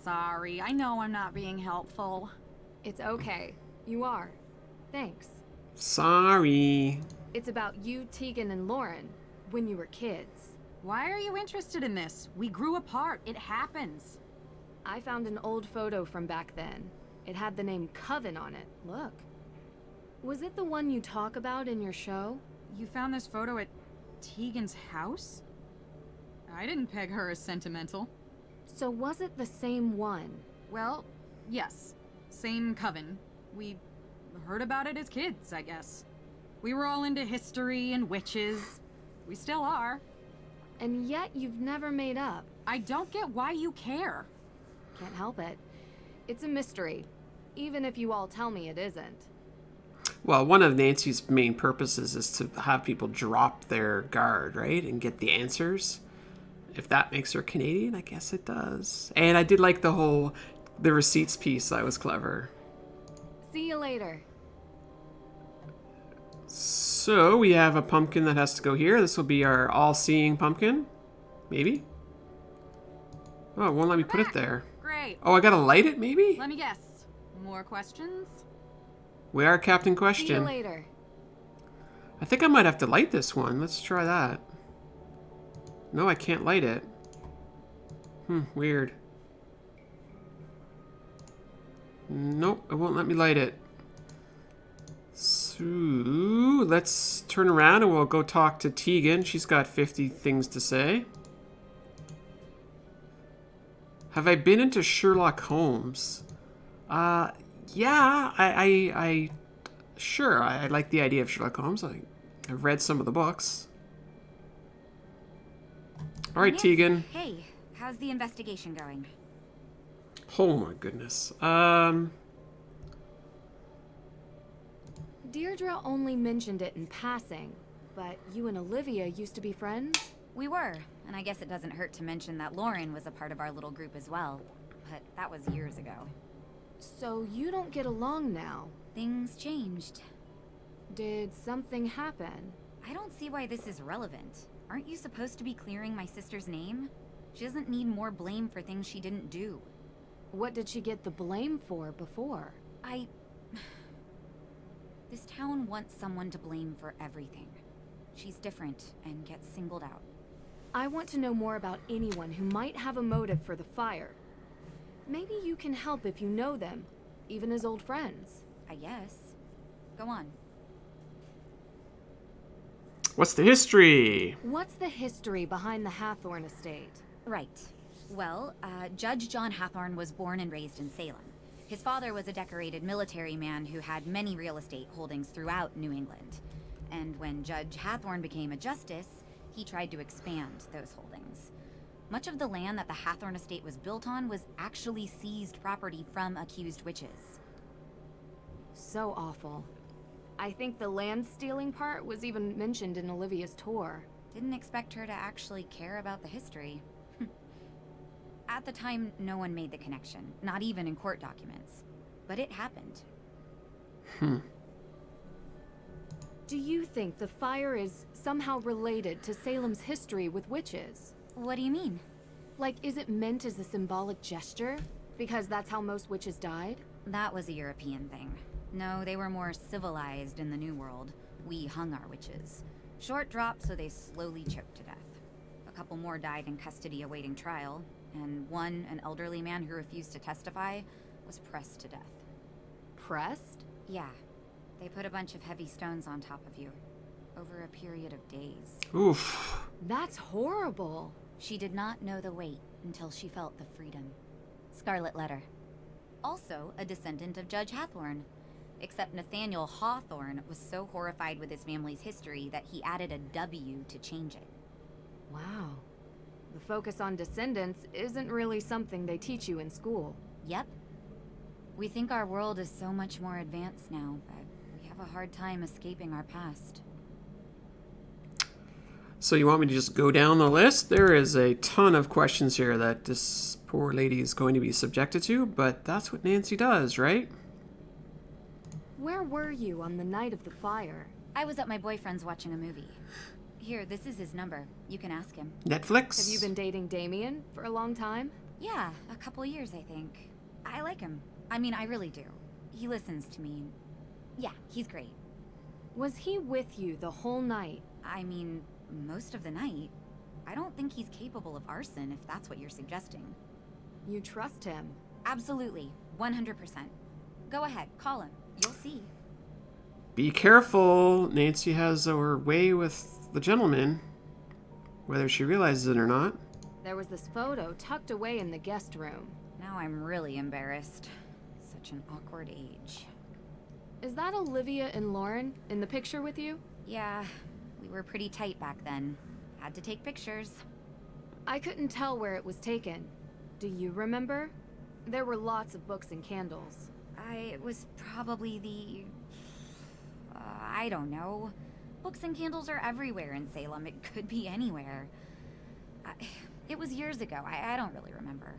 sorry. I know I'm not being helpful. It's okay. You are. Thanks. Sorry. It's about you, Tegan, and Lauren, when you were kids. Why are you interested in this? We grew apart. It happens. I found an old photo from back then. It had the name Coven on it. Look. Was it the one you talk about in your show? You found this photo at Tegan's house? I didn't peg her as sentimental. So was it the same one? Well, yes. Same coven. We heard about it as kids, I guess. We were all into history and witches. We still are. And yet you've never made up. I don't get why you care. Can't help it. It's a mystery, even if you all tell me it isn't. Well, one of Nancy's main purposes is to have people drop their guard, right? And get the answers. If that makes her Canadian, I guess it does. And I did like the receipts piece. That was clever. See you later. So we have a pumpkin that has to go here. This will be our all-seeing pumpkin. Maybe? Oh, it won't let me put it there. Great. Oh, I gotta light it, maybe? Let me guess. More questions? We are Captain Question. See you later. I think I might have to light this one. Let's try that. No, I can't light it. Weird. Nope, it won't let me light it. So, let's turn around and we'll go talk to Tegan. She's got 50 things to say. Have I been into Sherlock Holmes? Yeah, sure, I like the idea of Sherlock Holmes. I've read some of the books. All right, Nancy, Tegan. Hey, how's the investigation going? Oh my goodness. Deirdre only mentioned it in passing, but you and Olivia used to be friends? We were, and I guess it doesn't hurt to mention that Lauren was a part of our little group as well. But that was years ago. So you don't get along now. Things changed. Did something happen? I don't see why this is relevant. Aren't you supposed to be clearing my sister's name? She doesn't need more blame for things she didn't do. What did she get the blame for before? This town wants someone to blame for everything. She's different and gets singled out. I want to know more about anyone who might have a motive for the fire. Maybe you can help if you know them, even as old friends. I guess. Go on. What's the history? What's the history behind the Hathorne estate? Right. Well, Judge John Hathorne was born and raised in Salem. His father was a decorated military man who had many real estate holdings throughout New England. And when Judge Hathorne became a justice, he tried to expand those holdings. Much of the land that the Hathorne estate was built on was actually seized property from accused witches. So awful. I think the land stealing part was even mentioned in Olivia's tour. Didn't expect her to actually care about the history. At the time, no one made the connection, not even in court documents. But it happened. Do you think the fire is somehow related to Salem's history with witches? What do you mean? Like, is it meant as a symbolic gesture? Because that's how most witches died? That was a European thing. No, they were more civilized in the New World. We hung our witches. Short drop, so they slowly choked to death. A couple more died in custody awaiting trial, and one, an elderly man who refused to testify, was pressed to death. Pressed? Yeah. They put a bunch of heavy stones on top of you, over a period of days. Oof. That's horrible. She did not know the weight until she felt the freedom. Scarlet Letter. Also a descendant of Judge Hathorne. Except Nathaniel Hawthorne was so horrified with his family's history that he added a W to change it. Wow. The focus on descendants isn't really something they teach you in school. Yep. We think our world is so much more advanced now, but we have a hard time escaping our past. So you want me to just go down the list? There is a ton of questions here that this poor lady is going to be subjected to, but that's what Nancy does, right? Where were you on the night of the fire? I was at my boyfriend's watching a movie. Here, this is his number. You can ask him. Netflix? Have you been dating Damien for a long time? Yeah, a couple years, I think. I like him. I mean, I really do. He listens to me. Yeah, he's great. Was he with you the whole night? I mean, most of the night. I don't think he's capable of arson, if that's what you're suggesting. You trust him? Absolutely. 100%. Go ahead, call him. You'll see. Be careful. Nancy has her way with the gentleman, whether she realizes it or not. There was this photo tucked away in the guest room. Now I'm really embarrassed. Such an awkward age. Is that Olivia and Lauren in the picture with you? Yeah, we were pretty tight back then. Had to take pictures. I couldn't tell where it was taken. Do you remember? There were lots of books and candles. It was probably the... I don't know. Books and candles are everywhere in Salem. It could be anywhere. It was years ago. I don't really remember.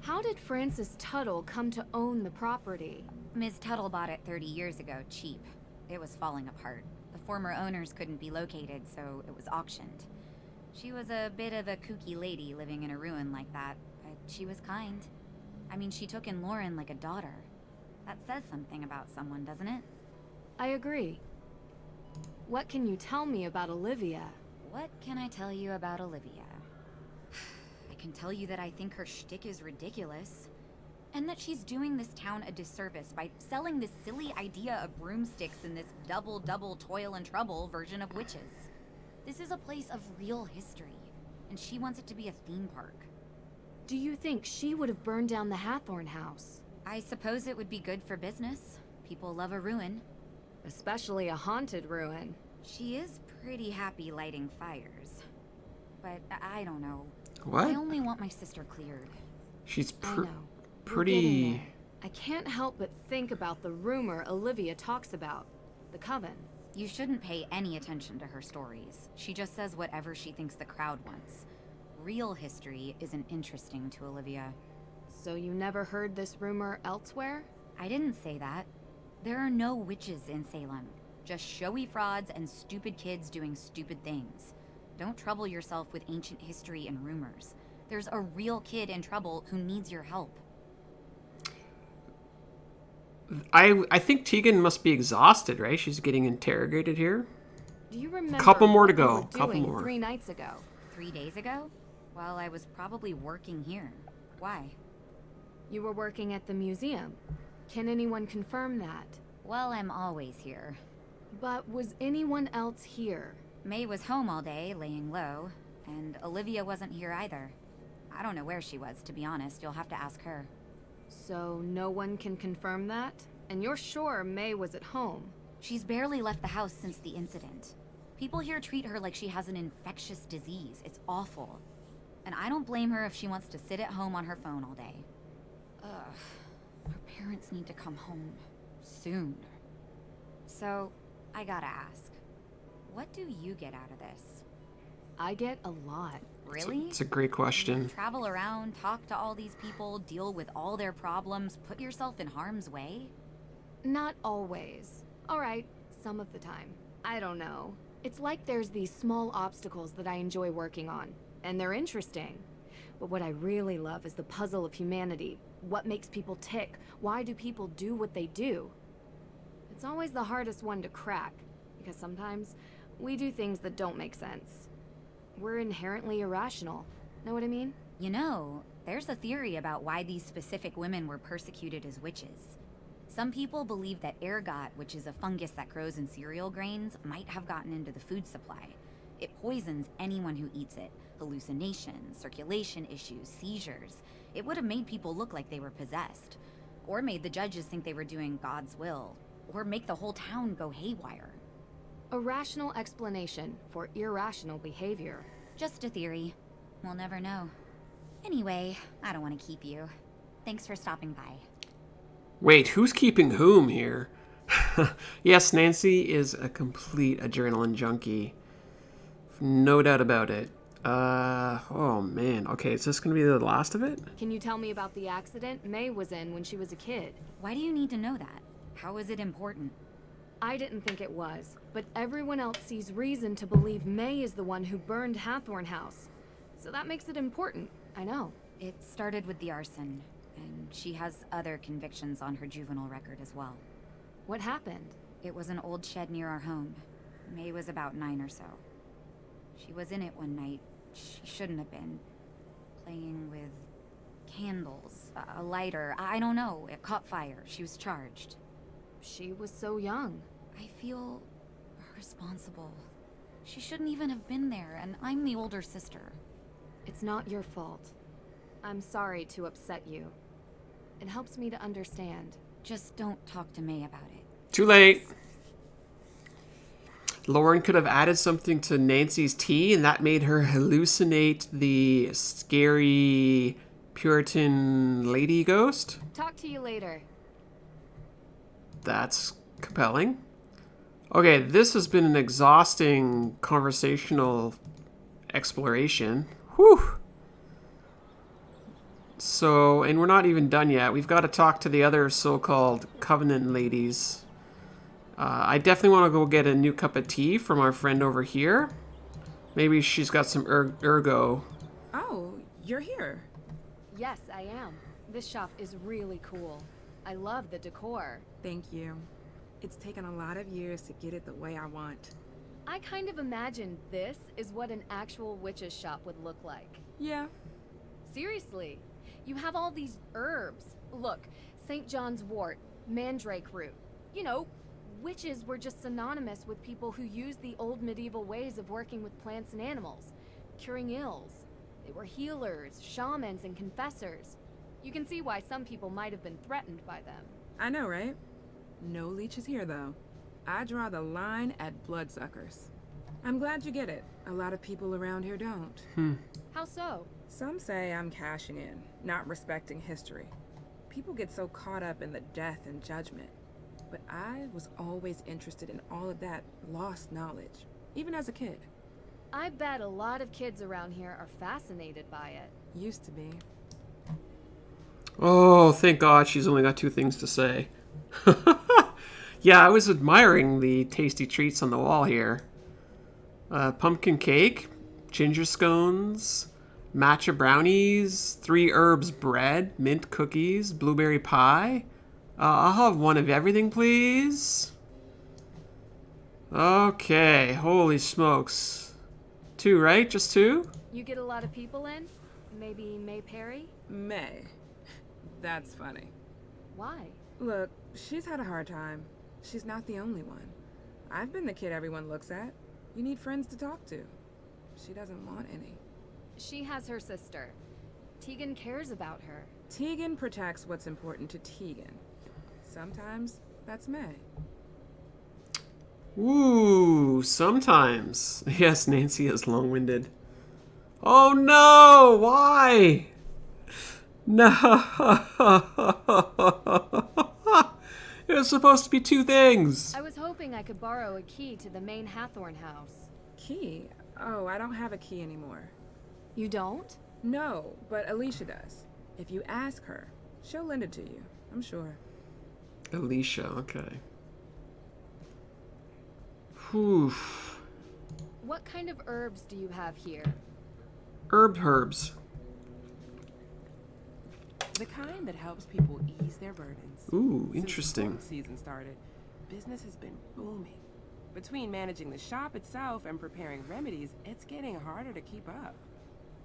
How did Francis Tuttle come to own the property? Ms. Tuttle bought it 30 years ago, cheap. It was falling apart. The former owners couldn't be located, so it was auctioned. She was a bit of a kooky lady living in a ruin like that, but she was kind. I mean, she took in Lauren like a daughter. That says something about someone, doesn't it? I agree. What can you tell me about Olivia? What can I tell you about Olivia? I can tell you that I think her shtick is ridiculous. And that she's doing this town a disservice by selling this silly idea of broomsticks in this double toil and trouble version of witches. This is a place of real history, and she wants it to be a theme park. Do you think she would have burned down the Hathorne House? I suppose it would be good for business. People love a ruin. Especially a haunted ruin. She is pretty happy lighting fires. But I don't know. What? I only want my sister cleared. She's I know. pretty... We're getting there. I can't help but think about the rumor Olivia talks about. The coven. You shouldn't pay any attention to her stories. She just says whatever she thinks the crowd wants. Real history isn't interesting to Olivia. So you never heard this rumor elsewhere? I didn't say that. There are no witches in Salem. Just showy frauds and stupid kids doing stupid things. Don't trouble yourself with ancient history and rumors. There's a real kid in trouble who needs your help. I think Tegan must be exhausted, right? She's getting interrogated here. Do you remember Couple more to what you go. were Couple doing more. 3 nights ago? 3 days ago? Well, I was probably working here. Why? You were working at the museum. Can anyone confirm that? Well, I'm always here. But was anyone else here? May was home all day, laying low, and Olivia wasn't here either. I don't know where she was, to be honest. You'll have to ask her. So no one can confirm that? And you're sure May was at home? She's barely left the house since the incident. People here treat her like she has an infectious disease. It's awful. And I don't blame her if she wants to sit at home on her phone all day. Ugh. Her parents need to come home. Soon. So, I gotta ask. What do you get out of this? I get a lot. Really? It's a great question. Travel around, talk to all these people, deal with all their problems, put yourself in harm's way? Not always. Alright, some of the time. I don't know. It's like there's these small obstacles that I enjoy working on, and they're interesting. But what I really love is the puzzle of humanity. What makes people tick? Why do people do what they do? It's always the hardest one to crack, because sometimes we do things that don't make sense. We're inherently irrational. Know what I mean? You know, there's a theory about why these specific women were persecuted as witches. Some people believe that ergot, which is a fungus that grows in cereal grains, might have gotten into the food supply. It poisons anyone who eats it. Hallucinations, circulation issues, seizures. It would have made people look like they were possessed. Or made the judges think they were doing God's will. Or make the whole town go haywire. A rational explanation for irrational behavior. Just a theory. We'll never know. Anyway, I don't want to keep you. Thanks for stopping by. Wait, who's keeping whom here? Yes, Nancy is a complete adrenaline junkie. No doubt about it. Oh man. Okay, is this gonna be the last of it? Can you tell me about the accident May was in when she was a kid? Why do you need to know that? How is it important? I didn't think it was, but everyone else sees reason to believe May is the one who burned Hathorne House. So that makes it important, I know. It started with the arson, and she has other convictions on her juvenile record as well. What happened? It was an old shed near our home. May was about 9 or so. She was in it one night. She shouldn't have been. Playing with candles, a lighter, I don't know. It caught fire. She was charged. She was so young. I feel responsible. She shouldn't even have been there, and I'm the older sister. It's not your fault. I'm sorry to upset you. It helps me to understand. Just don't talk to May about it. Too late. Lauren could have added something to Nancy's tea, and that made her hallucinate the scary Puritan lady ghost. Talk to you later. That's compelling. Okay, this has been an exhausting conversational exploration. Whew. So, and we're not even done yet. We've got to talk to the other so-called Covenant ladies. I definitely want to go get a new cup of tea from our friend over here. Maybe she's got some ergo. Oh, you're here. Yes, I am. This shop is really cool. I love the decor. Thank you. It's taken a lot of years to get it the way I want. I kind of imagined this is what an actual witch's shop would look like. Yeah. Seriously, you have all these herbs. Look, St. John's wort, mandrake root. You know, witches were just synonymous with people who used the old medieval ways of working with plants and animals, curing ills. They were healers, shamans, and confessors. You can see why some people might have been threatened by them. I know, right? No leeches here, though. I draw the line at bloodsuckers. I'm glad you get it. A lot of people around here don't. How so? Some say I'm cashing in, not respecting history. People get so caught up in the death and judgment. But I was always interested in all of that lost knowledge, even as a kid. I bet a lot of kids around here are fascinated by it. Used to be. Oh, thank God she's only got 2 things to say. Yeah, I was admiring the tasty treats on the wall here. Pumpkin cake, ginger scones, matcha brownies, 3 herbs bread, mint cookies, blueberry pie. I'll have 1 of everything, please. Okay, holy smokes. 2, right? Just 2? You get a lot of people in? Maybe May Perry? May. That's funny. Why? Look, she's had a hard time. She's not the only one. I've been the kid everyone looks at. You need friends to talk to. She doesn't want any. She has her sister. Tegan cares about her. Tegan protects what's important to Tegan. Sometimes that's May. Ooh, sometimes. Yes, Nancy is long-winded. Oh no! Why? No! It was supposed to be 2 things. I was hoping I could borrow a key to the main Hathorne House. Key? Oh, I don't have a key anymore. You don't? No, but Alicia does. If you ask her, she'll lend it to you, I'm sure. Alicia, okay. Whew. What kind of herbs do you have here? Herbs. The kind that helps people ease their burdens. Ooh, Since interesting. the season started, business has been booming. Between managing the shop itself and preparing remedies, it's getting harder to keep up.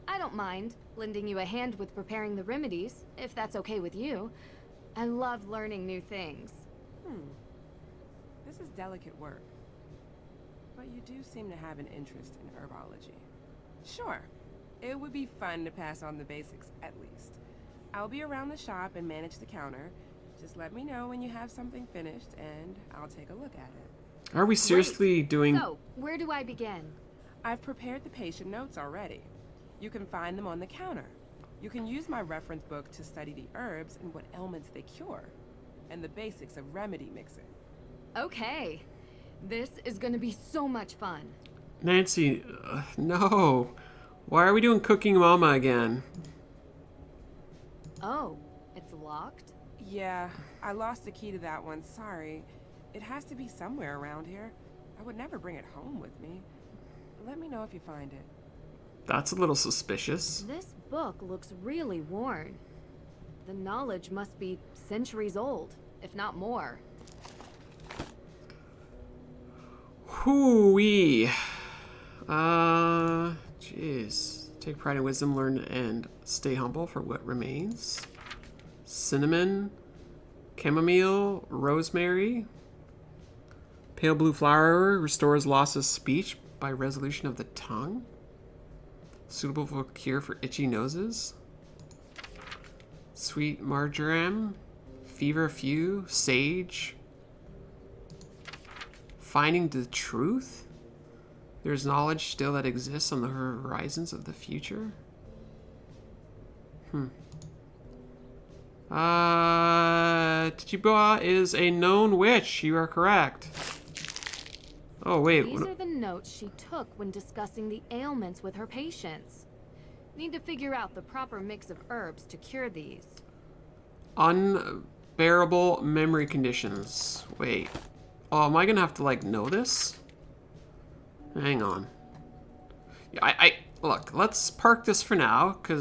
I don't mind lending you a hand with preparing the remedies, if that's okay with you. I love learning new things. This is delicate work. But you do seem to have an interest in herbology. Sure, it would be fun to pass on the basics at least. I'll be around the shop and manage the counter. Just let me know when you have something finished and I'll take a look at it. Are we seriously doing... So, where do I begin? I've prepared the patient notes already. You can find them on the counter. You can use my reference book to study the herbs and what ailments they cure, and the basics of remedy mixing. Okay. This is gonna be so much fun. Nancy, no. Why are we doing Cooking Mama again? Oh, it's locked? Yeah, I lost the key to that one, sorry. It has to be somewhere around here. I would never bring it home with me. Let me know if you find it. That's a little suspicious. This book looks really worn. The knowledge must be centuries old, if not more. Hooey. Jeez. Take pride in wisdom, learn and stay humble for what remains. Cinnamon, chamomile, rosemary. Pale blue flower restores loss of speech by resolution of the tongue. Suitable for cure for itchy noses. Sweet marjoram, feverfew, sage. Finding the truth? There's knowledge still that exists on the horizons of the future. Tchiboa is a known witch. You are correct. Oh, wait. These are the notes she took when discussing the ailments with her patients. Need to figure out the proper mix of herbs to cure these. Unbearable memory conditions. Wait. Oh, am I gonna have to, like, know this? Hang on. Yeah, look, let's park this for now, because